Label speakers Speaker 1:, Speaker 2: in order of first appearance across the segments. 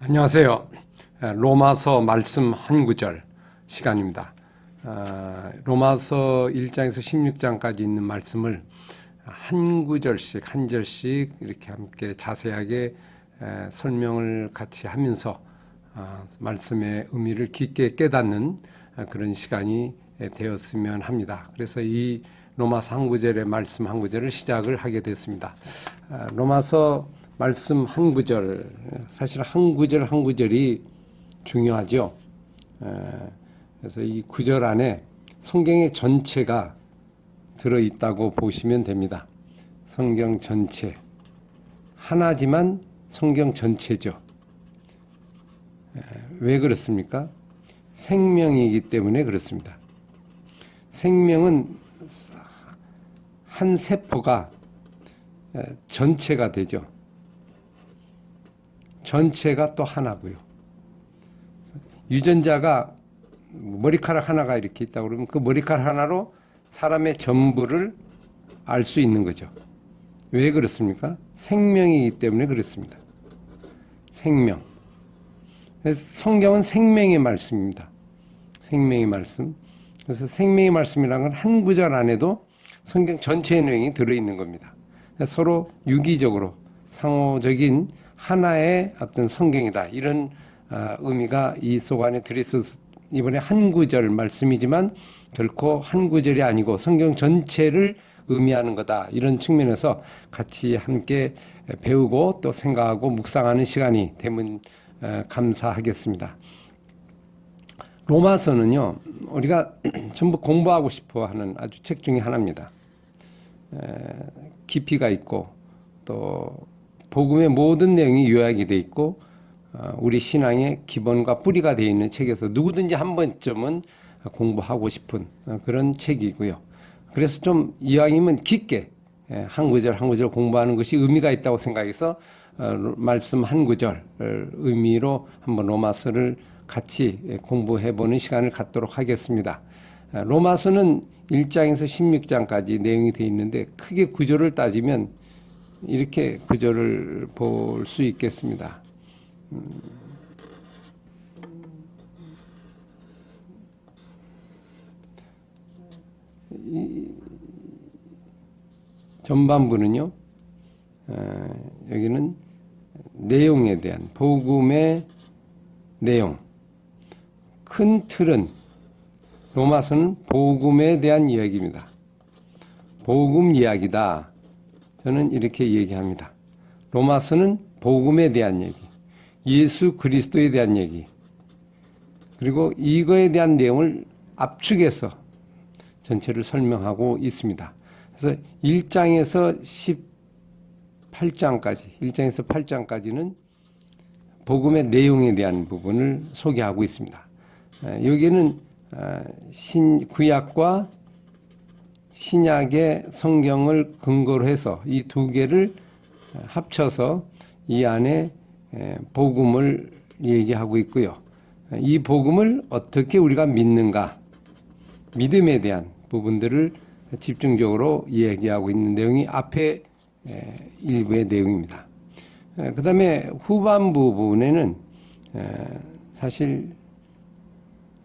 Speaker 1: 안녕하세요. 로마서 말씀 한 구절 시간입니다. 로마서 1장에서 16장까지 있는 말씀을 한 구절씩 한 절씩 이렇게 함께 자세하게 설명을 같이 하면서 말씀의 의미를 깊게 깨닫는 그런 시간이 되었으면 합니다. 그래서 이 로마서 한 구절의 말씀 한 구절을 시작을 하게 됐습니다. 로마서 말씀 한 구절, 사실 한 구절 한 구절이 중요하죠. 그래서 이 구절 안에 성경의 전체가 들어있다고 보시면 됩니다. 성경 전체. 하나지만 성경 전체죠. 왜 그렇습니까? 생명이기 때문에 그렇습니다. 생명은 한 세포가 전체가 되죠. 전체가 또 하나고요. 유전자가 머리카락 하나가 이렇게 있다고 그러면 그 머리카락 하나로 사람의 전부를 알 수 있는 거죠. 왜 그렇습니까? 생명이기 때문에 그렇습니다. 생명. 성경은 생명의 말씀입니다. 생명의 말씀. 그래서 생명의 말씀이라는 건 한 구절 안에도 성경 전체의 내용이 들어있는 겁니다. 서로 유기적으로 상호적인 하나의 어떤 성경이다. 이런 의미가 이 속 안에 들어있어서 이번에 한 구절 말씀이지만 결코 한 구절이 아니고 성경 전체를 의미하는 거다. 이런 측면에서 같이 함께 배우고 또 생각하고 묵상하는 시간이 되면 감사하겠습니다. 로마서는요, 우리가 전부 공부하고 싶어 하는 아주 책 중에 하나입니다. 깊이가 있고 또 복음의 모든 내용이 요약이 되어 있고 우리 신앙의 기본과 뿌리가 되어 있는 책에서 누구든지 한 번쯤은 공부하고 싶은 그런 책이고요. 그래서 좀 이왕이면 깊게 한 구절 한 구절 공부하는 것이 의미가 있다고 생각해서 말씀 한 구절 의미로 한번 로마서를 같이 공부해보는 시간을 갖도록 하겠습니다. 로마서는 1장에서 16장까지 내용이 되어 있는데 크게 구조를 따지면 이렇게 구조를 볼 수 있겠습니다. 이 전반부는요, 여기는 내용에 대한 복음의 내용, 큰 틀은 로마서는 복음에 대한 이야기입니다. 복음 이야기다. 저는 이렇게 얘기합니다. 로마서는 복음에 대한 얘기, 예수 그리스도에 대한 얘기, 그리고 이거에 대한 내용을 압축해서 전체를 설명하고 있습니다. 그래서 1장에서 18장까지, 1장에서 8장까지는 복음의 내용에 대한 부분을 소개하고 있습니다. 여기는 구약과 신약의 성경을 근거로 해서 이 두 개를 합쳐서 이 안에 복음을 얘기하고 있고요. 이 복음을 어떻게 우리가 믿는가, 믿음에 대한 부분들을 집중적으로 얘기하고 있는 내용이 앞에 일부의 내용입니다. 그 다음에 후반부 부분에는 사실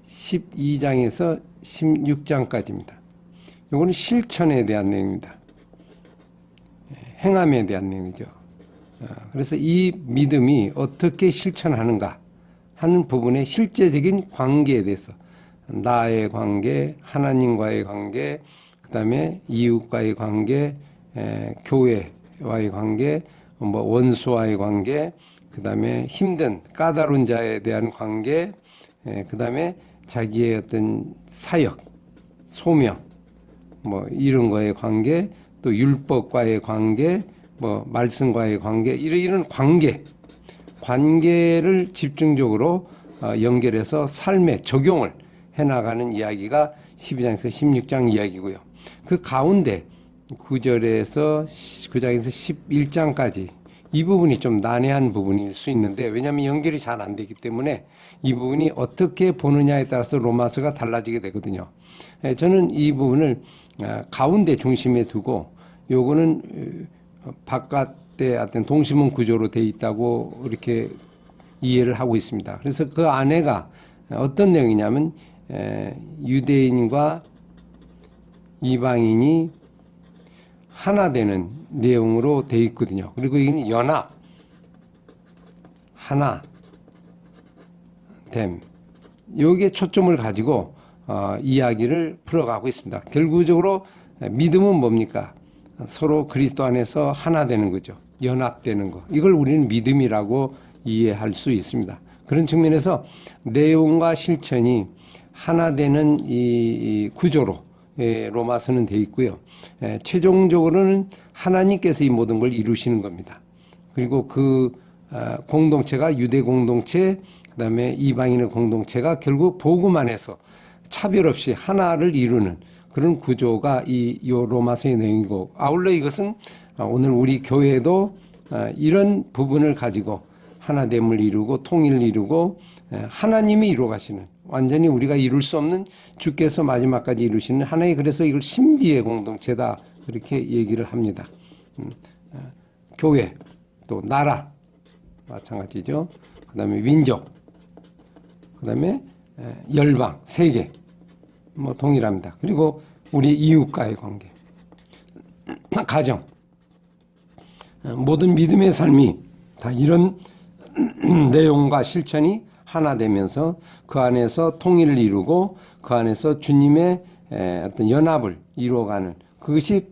Speaker 1: 12장에서 16장까지입니다. 이거는 실천에 대한 내용입니다. 행함에 대한 내용이죠. 그래서 이 믿음이 어떻게 실천하는가 하는 부분의 실제적인 관계에 대해서 나의 관계, 하나님과의 관계, 그 다음에 이웃과의 관계, 교회와의 관계, 원수와의 관계, 그 다음에 힘든 까다로운 자에 대한 관계, 그 다음에 자기의 어떤 사역, 소명, 이런 거의 관계, 또 율법과의 관계, 말씀과의 관계, 이런 관계를 집중적으로 연결해서 삶에 적용을 해나가는 이야기가 12장에서 16장 이야기고요. 그 가운데 9절에서 9장에서 11장까지 이 부분이 좀 난해한 부분일 수 있는데, 왜냐하면 연결이 잘 안 되기 때문에 이 부분이 어떻게 보느냐에 따라서 로마서가 달라지게 되거든요. 저는 이 부분을 가운데 중심에 두고, 요거는 바깥에 어떤 동시문 구조로 되어 있다고 이렇게 이해를 하고 있습니다. 그래서 그 안에가 어떤 내용이냐면 유대인과 이방인이 하나 되는 내용으로 되어 있거든요. 그리고 이게 연합, 하나, 됨. 여기에 초점을 가지고 이야기를 풀어가고 있습니다. 결국적으로 믿음은 뭡니까? 서로 그리스도 안에서 하나 되는 거죠. 연합되는 거. 이걸 우리는 믿음이라고 이해할 수 있습니다. 그런 측면에서 내용과 실천이 하나 되는 이 구조로 로마서는 되어 있고요. 최종적으로는 하나님께서 이 모든 걸 이루시는 겁니다. 그리고 그 공동체가 유대 공동체, 그다음에 이방인의 공동체가 결국 복음 안에서 차별 없이 하나를 이루는 그런 구조가 이 로마서의 내용이고, 아울러 이것은 오늘 우리 교회도 이런 부분을 가지고 하나됨을 이루고 통일을 이루고 하나님이 이루어 가시는, 완전히 우리가 이룰 수 없는 주께서 마지막까지 이루시는 하나의, 그래서 이걸 신비의 공동체다 그렇게 얘기를 합니다. 교회, 또 나라 마찬가지죠. 그다음에 민족, 그다음에 열방, 세계 뭐 동일합니다. 그리고 우리 이웃과의 관계, 가정, 모든 믿음의 삶이 다 이런 내용과 실천이 하나 되면서 그 안에서 통일을 이루고 그 안에서 주님의 어떤 연합을 이루어가는, 그것이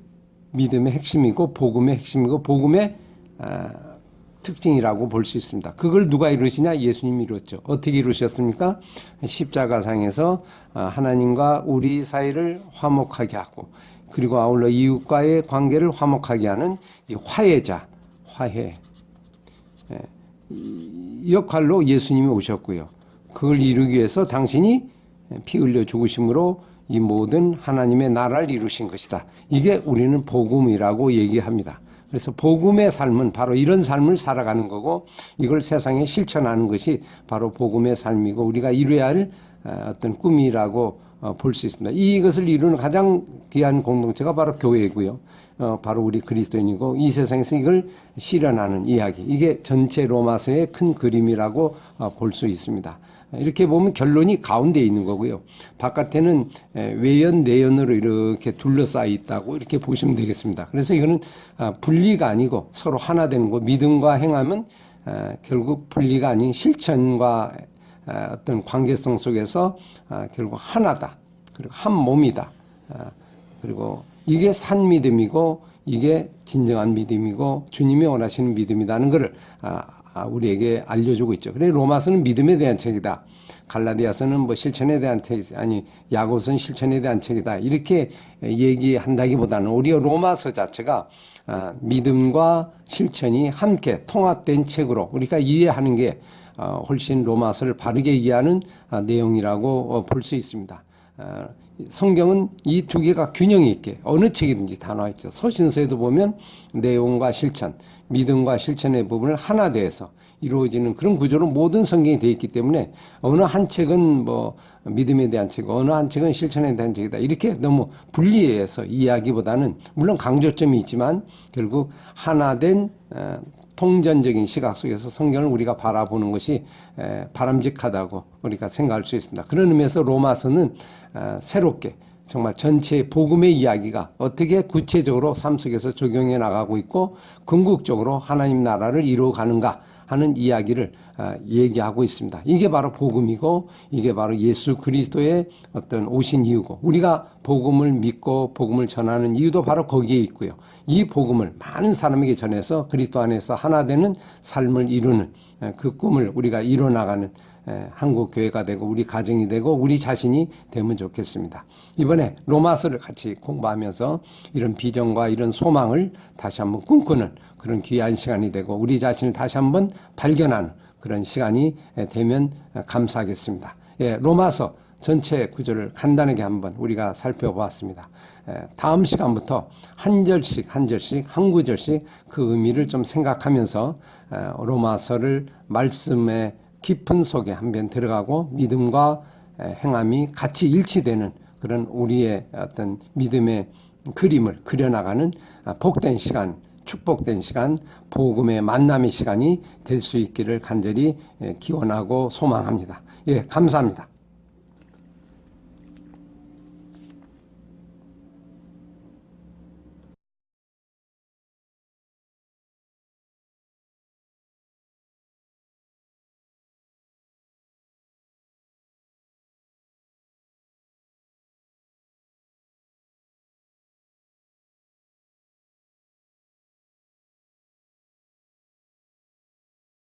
Speaker 1: 믿음의 핵심이고 복음의 핵심이고 복음의 특징이라고 볼 수 있습니다. 그걸 누가 이루시냐? 예수님이 이루었죠. 어떻게 이루셨습니까? 십자가상에서 하나님과 우리 사이를 화목하게 하고, 그리고 아울러 이웃과의 관계를 화목하게 하는 이 화해자, 화해 이 역할로 예수님이 오셨고요. 그걸 이루기 위해서 당신이 피 흘려 죽으심으로 이 모든 하나님의 나라를 이루신 것이다. 이게 우리는 복음이라고 얘기합니다. 그래서 복음의 삶은 바로 이런 삶을 살아가는 거고, 이걸 세상에 실천하는 것이 바로 복음의 삶이고 우리가 이루어야 할 어떤 꿈이라고 볼 수 있습니다. 이것을 이루는 가장 귀한 공동체가 바로 교회이고요. 바로 우리 그리스도인이고, 이 세상에서 이걸 실현하는 이야기, 이게 전체 로마서의 큰 그림이라고 볼 수 있습니다. 이렇게 보면 결론이 가운데 있는 거고요. 바깥에는 외연, 내연으로 이렇게 둘러싸여 있다고 이렇게 보시면 되겠습니다. 그래서 이거는 분리가 아니고 서로 하나 되는 거, 믿음과 행함은 결국 분리가 아닌 실천과 어떤 관계성 속에서 결국 하나다. 그리고 한 몸이다. 그리고 이게 산 믿음이고 이게 진정한 믿음이고 주님이 원하시는 믿음이라는 것을 우리에게 알려주고 있죠. 그래 로마서는 믿음에 대한 책이다. 갈라디아서는 뭐 실천에 대한 책, 아니 야고서는 실천에 대한 책이다. 이렇게 얘기한다기보다는 오히려 로마서 자체가 믿음과 실천이 함께 통합된 책으로 우리가 이해하는 게 훨씬 로마서를 바르게 이해하는 내용이라고 볼 수 있습니다. 성경은 이 두 개가 균형이 있게 어느 책이든지 다 나와 있죠. 서신서에도 보면 내용과 실천, 믿음과 실천의 부분을 하나 돼서 이루어지는 그런 구조로 모든 성경이 되어 있기 때문에 어느 한 책은 뭐 믿음에 대한 책, 어느 한 책은 실천에 대한 책이다. 이렇게 너무 분리해서 이해하기보다는 물론 강조점이 있지만 결국 하나된 통전적인 시각 속에서 성경을 우리가 바라보는 것이 바람직하다고 우리가 생각할 수 있습니다. 그런 의미에서 로마서는 새롭게 정말 전체 복음의 이야기가 어떻게 구체적으로 삶 속에서 적용해 나가고 있고 궁극적으로 하나님 나라를 이루어가는가 하는 이야기를 얘기하고 있습니다. 이게 바로 복음이고 이게 바로 예수 그리스도의 어떤 오신 이유고 우리가 복음을 믿고 복음을 전하는 이유도 바로 거기에 있고요. 이 복음을 많은 사람에게 전해서 그리스도 안에서 하나 되는 삶을 이루는 그 꿈을 우리가 이뤄나가는 한국 교회가 되고 우리 가정이 되고 우리 자신이 되면 좋겠습니다. 이번에 로마서를 같이 공부하면서 이런 비전과 이런 소망을 다시 한번 꿈꾸는 그런 귀한 시간이 되고 우리 자신을 다시 한번 발견하는 그런 시간이 되면 감사하겠습니다. 로마서 전체 구조를 간단하게 한번 우리가 살펴보았습니다. 다음 시간부터 한 절씩 한 구절씩 그 의미를 좀 생각하면서 로마서를 말씀의 깊은 속에 한번 들어가고 믿음과 행함이 같이 일치되는 그런 우리의 어떤 믿음의 그림을 그려나가는 복된 시간 축복된 시간, 복음의 만남의 시간이 될 수 있기를 간절히 기원하고 소망합니다. 예, 감사합니다.